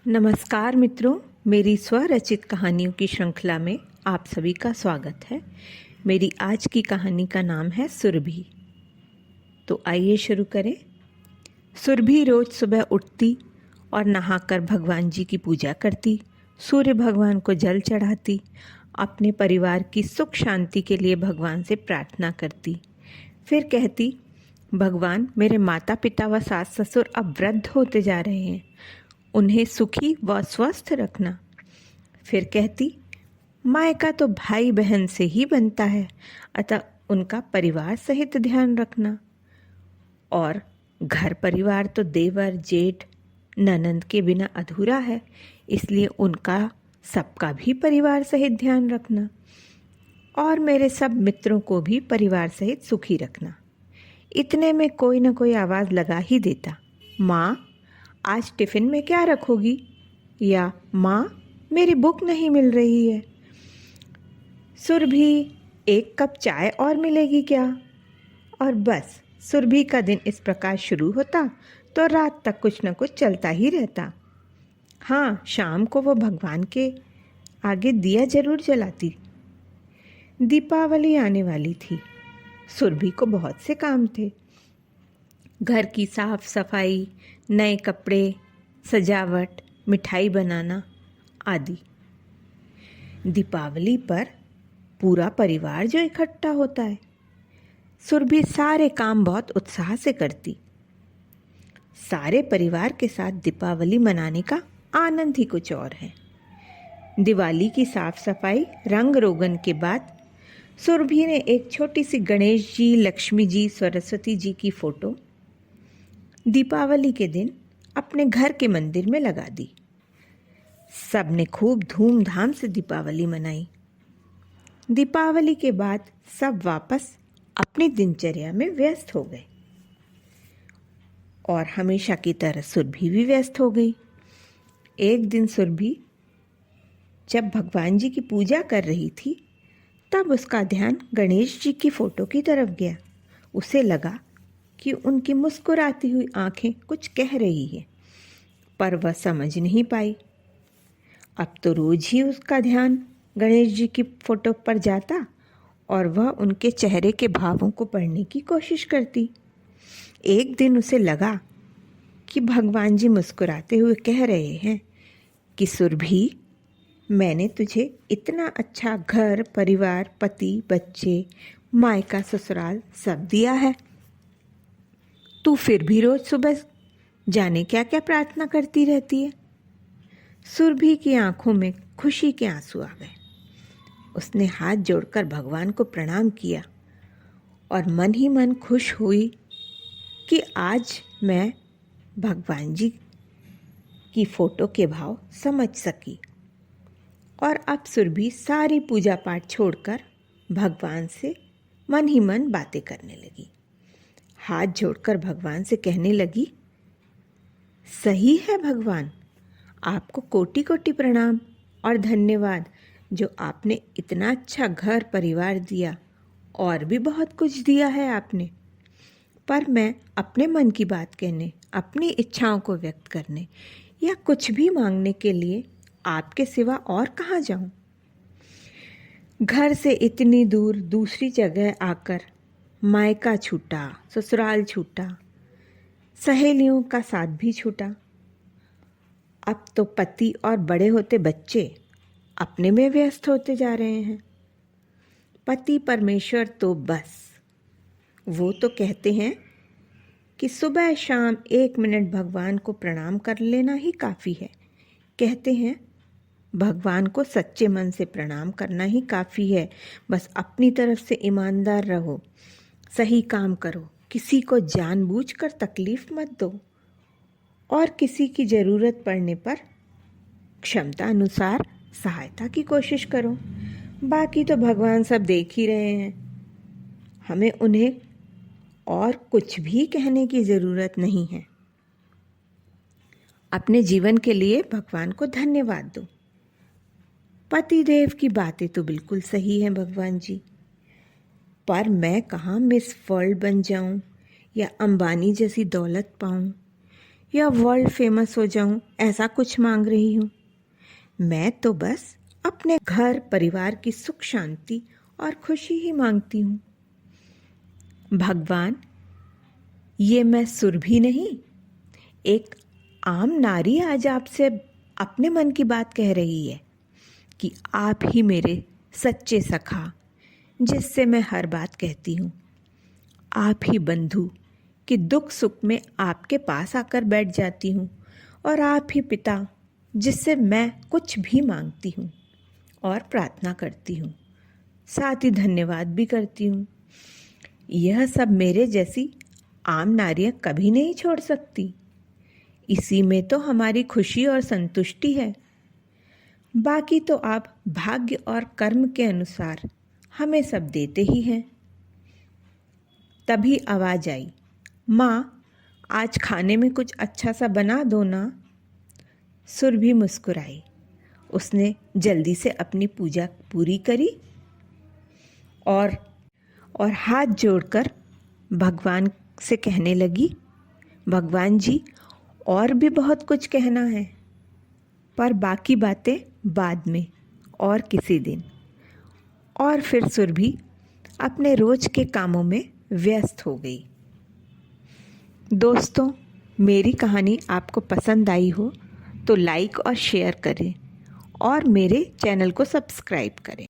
नमस्कार मित्रों, मेरी स्वरचित कहानियों की श्रृंखला में आप सभी का स्वागत है। मेरी आज की कहानी का नाम है सुरभि। तो आइए शुरू करें। सुरभि रोज सुबह उठती और नहाकर भगवान जी की पूजा करती, सूर्य भगवान को जल चढ़ाती, अपने परिवार की सुख शांति के लिए भगवान से प्रार्थना करती। फिर कहती, भगवान मेरे माता पिता व सास ससुर अब वृद्ध होते जा रहे हैं, उन्हें सुखी व स्वस्थ रखना। फिर कहती, मायका तो भाई बहन से ही बनता है, अतः उनका परिवार सहित ध्यान रखना। और घर परिवार तो देवर जेठ ननंद के बिना अधूरा है, इसलिए उनका सबका भी परिवार सहित ध्यान रखना। और मेरे सब मित्रों को भी परिवार सहित सुखी रखना। इतने में कोई न कोई आवाज़ लगा ही देता, माँ आज टिफ़िन में क्या रखोगी, या माँ मेरी बुक नहीं मिल रही है। सुरभि एक कप चाय और मिलेगी क्या। और बस सुरभि का दिन इस प्रकार शुरू होता तो रात तक कुछ न कुछ चलता ही रहता। हाँ, शाम को वो भगवान के आगे दिया जरूर जलाती। दीपावली आने वाली थी। सुरभि को बहुत से काम थे, घर की साफ सफाई, नए कपड़े, सजावट, मिठाई बनाना आदि। दीपावली पर पूरा परिवार जो इकट्ठा होता है, सुरभि सारे काम बहुत उत्साह से करती। सारे परिवार के साथ दीपावली मनाने का आनंद ही कुछ और है। दिवाली की साफ सफाई रंग रोगन के बाद सुरभि ने एक छोटी सी गणेश जी, लक्ष्मी जी, सरस्वती जी की फोटो दीपावली के दिन अपने घर के मंदिर में लगा दी। सबने खूब धूमधाम से दीपावली मनाई। दीपावली के बाद सब वापस अपनी दिनचर्या में व्यस्त हो गए और हमेशा की तरह सुरभि भी व्यस्त हो गई। एक दिन सुरभि जब भगवान जी की पूजा कर रही थी, तब उसका ध्यान गणेश जी की फोटो की तरफ गया। उसे लगा कि उनकी मुस्कुराती हुई आंखें कुछ कह रही है, पर वह समझ नहीं पाई। अब तो रोज ही उसका ध्यान गणेश जी की फोटो पर जाता और वह उनके चेहरे के भावों को पढ़ने की कोशिश करती। एक दिन उसे लगा कि भगवान जी मुस्कुराते हुए कह रहे हैं कि सुरभि, मैंने तुझे इतना अच्छा घर परिवार, पति, बच्चे, मायका ससुराल सब दिया है, तू फिर भी रोज सुबह जाने क्या क्या प्रार्थना करती रहती है। सुरभि की आंखों में खुशी के आंसू आ गए। उसने हाथ जोड़कर भगवान को प्रणाम किया और मन ही मन खुश हुई कि आज मैं भगवान जी की फोटो के भाव समझ सकी। और अब सुरभि सारी पूजा पाठ छोड़कर भगवान से मन ही मन बातें करने लगी। हाथ जोड़कर भगवान से कहने लगी, सही है भगवान, आपको कोटि कोटि प्रणाम और धन्यवाद जो आपने इतना अच्छा घर परिवार दिया, और भी बहुत कुछ दिया है आपने। पर मैं अपने मन की बात कहने, अपनी इच्छाओं को व्यक्त करने या कुछ भी मांगने के लिए आपके सिवा और कहाँ जाऊं। घर से इतनी दूर दूसरी जगह आकर मायका छूटा, ससुराल छूटा, सहेलियों का साथ भी छूटा। अब तो पति और बड़े होते बच्चे अपने में व्यस्त होते जा रहे हैं। पति परमेश्वर तो बस, वो तो कहते हैं कि सुबह शाम 1 मिनट भगवान को प्रणाम कर लेना ही काफ़ी है। कहते हैं भगवान को सच्चे मन से प्रणाम करना ही काफ़ी है। बस अपनी तरफ से ईमानदार रहो, सही काम करो, किसी को जानबूझकर तकलीफ मत दो और किसी की ज़रूरत पड़ने पर क्षमता अनुसार सहायता की कोशिश करो। बाकी तो भगवान सब देख ही रहे हैं। हमें उन्हें और कुछ भी कहने की ज़रूरत नहीं है। अपने जीवन के लिए भगवान को धन्यवाद दो। पतिदेव की बातें तो बिल्कुल सही हैं भगवान जी, पर मैं कहाँ मिस वर्ल्ड बन जाऊं या अंबानी जैसी दौलत पाऊं या वर्ल्ड फेमस हो जाऊं, ऐसा कुछ मांग रही हूँ। मैं तो बस अपने घर परिवार की सुख शांति और खुशी ही मांगती हूँ। भगवान, ये मैं सुरभि नहीं, एक आम नारी आज आपसे अपने मन की बात कह रही है कि आप ही मेरे सच्चे सखा, जिससे मैं हर बात कहती हूँ। आप ही बंधु कि दुख सुख में आपके पास आकर बैठ जाती हूँ। और आप ही पिता, जिससे मैं कुछ भी मांगती हूँ और प्रार्थना करती हूँ, साथ ही धन्यवाद भी करती हूँ। यह सब मेरे जैसी आम नारियाँ कभी नहीं छोड़ सकती। इसी में तो हमारी खुशी और संतुष्टि है। बाकी तो आप भाग्य और कर्म के अनुसार हमें सब देते ही हैं। तभी आवाज़ आई, माँ, आज खाने में कुछ अच्छा सा बना दो ना। सुरभि मुस्कुराई। उसने जल्दी से अपनी पूजा पूरी करी और हाथ जोड़कर भगवान से कहने लगी, भगवान जी, और भी बहुत कुछ कहना है, पर बाकी बातें बाद में और किसी दिन। और फिर सुरभि अपने रोज के कामों में व्यस्त हो गई। दोस्तों, मेरी कहानी आपको पसंद आई हो तो लाइक और शेयर करें और मेरे चैनल को सब्सक्राइब करें।